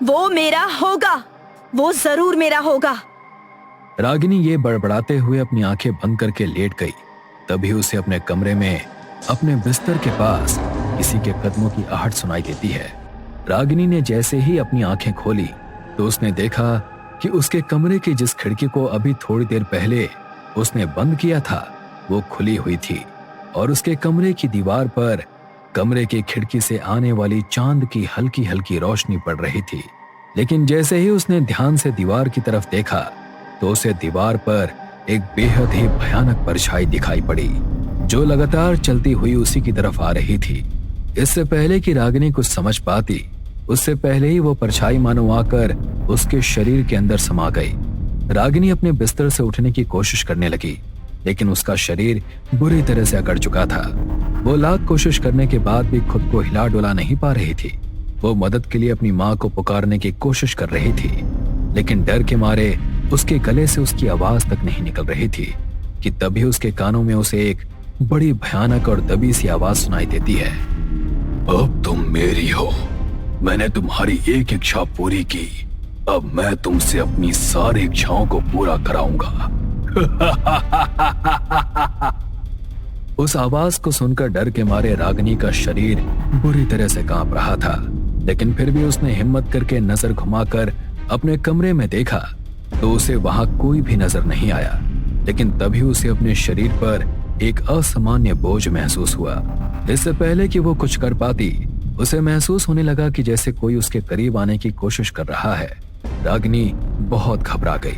वो मेरा होगा, वो जरूर मेरा होगा। रागिनी ये बड़बड़ाते हुए अपनी आंखें बंद करके लेट गई। तभी उसे अपने कमरे में अपने बिस्तर के पास किसी के कदमों की आहट सुनाई देती है। रागिनी ने जैसे ही अपनी आंखें खोली तो उसने देखा कि उसके कमरे की जिस खिड़की को अभी थोड़ी देर पहले उसने बंद किया था वो खुली हुई थी और उसके कमरे की दीवार पर कमरे की खिड़की से आने वाली चांद की हल्की हल्की रोशनी पड़ रही थी। लेकिन जैसे ही उसने ध्यान से दीवार की तरफ देखा तो उसे दीवार पर एक बेहद ही भयानक परछाई दिखाई पड़ी जो लगातार चलती हुई उसी की तरफ आ रही थी। इससे पहले कि रागिनी कुछ समझ पाती उससे पहले ही वो परछाई मानो आकर उसके शरीर के अंदर समा गई। रागिनी अपने बिस्तर से उठने की कोशिश करने लगी लेकिन उसका शरीर बुरी तरह से अकड़ चुका था। वो लाख कोशिश करने के बाद भी खुद को हिला डुला नहीं पा रही थी। वो मदद के लिए अपनी माँ को पुकारने की कोशिश कर रही थी लेकिन डर के मारे उसके गले से उसकी आवाज तक नहीं निकल रही थी कि तभी उसके कानों में उसे एक बड़ी भयानक और दबी सी आवाज सुनाई देती है। अब तुम मेरी हो, मैंने तुम्हारी एक इच्छा पूरी की, अब मैं तुमसे अपनी सारी इच्छाओं को पूरा कराऊंगा। उस आवाज को सुनकर डर के मारे रागिनी का शरीर बुरी तरह से कांप रहा था लेकिन फिर भी उसने हिम्मत करके नजर घुमाकर अपने कमरे में देखा तो उसे वहां कोई भी नजर नहीं आया। लेकिन तभी उसे अपने शरीर पर एक असामान्य बोझ महसूस हुआ। इससे पहले कि वो कुछ कर पाती उसे महसूस होने लगा कि जैसे कोई उसके करीब आने की कोशिश कर रहा है। रागिनी बहुत घबरा गई।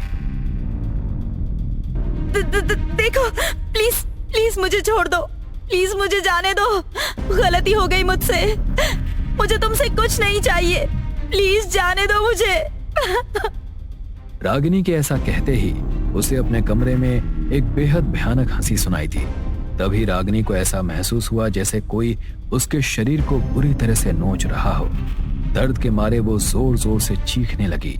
देखो, प्लीज प्लीज मुझे छोड़ दो, प्लीज मुझे जाने दो, गलती हो गई मुझसे, मुझे तुमसे कुछ नहीं चाहिए, प्लीज जाने दो मुझे। रागिनी के ऐसा कहते ही उसे अपने कमरे में एक बेहद भयानक हंसी सुनाई दी। तभी रागिनी को ऐसा महसूस हुआ जैसे कोई उसके शरीर को बुरी तरह से नोच रहा हो। दर्द के मारे वो जोर जोर से चीखने लगी।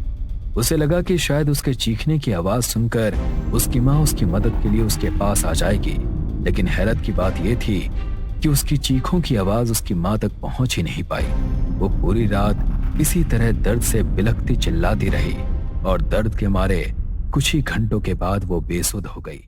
उसे लगा कि शायद उसके चीखने की आवाज सुनकर उसकी माँ उसकी मदद के लिए उसके पास आ जाएगी। लेकिन हैरत की बात यह थी कि उसकी चीखों की आवाज उसकी माँ तक पहुंच ही नहीं पाई। वो पूरी रात इसी तरह दर्द से बिलखती चिल्लाती रही और दर्द के मारे कुछ ही घंटों के बाद वो बेसुध हो गई।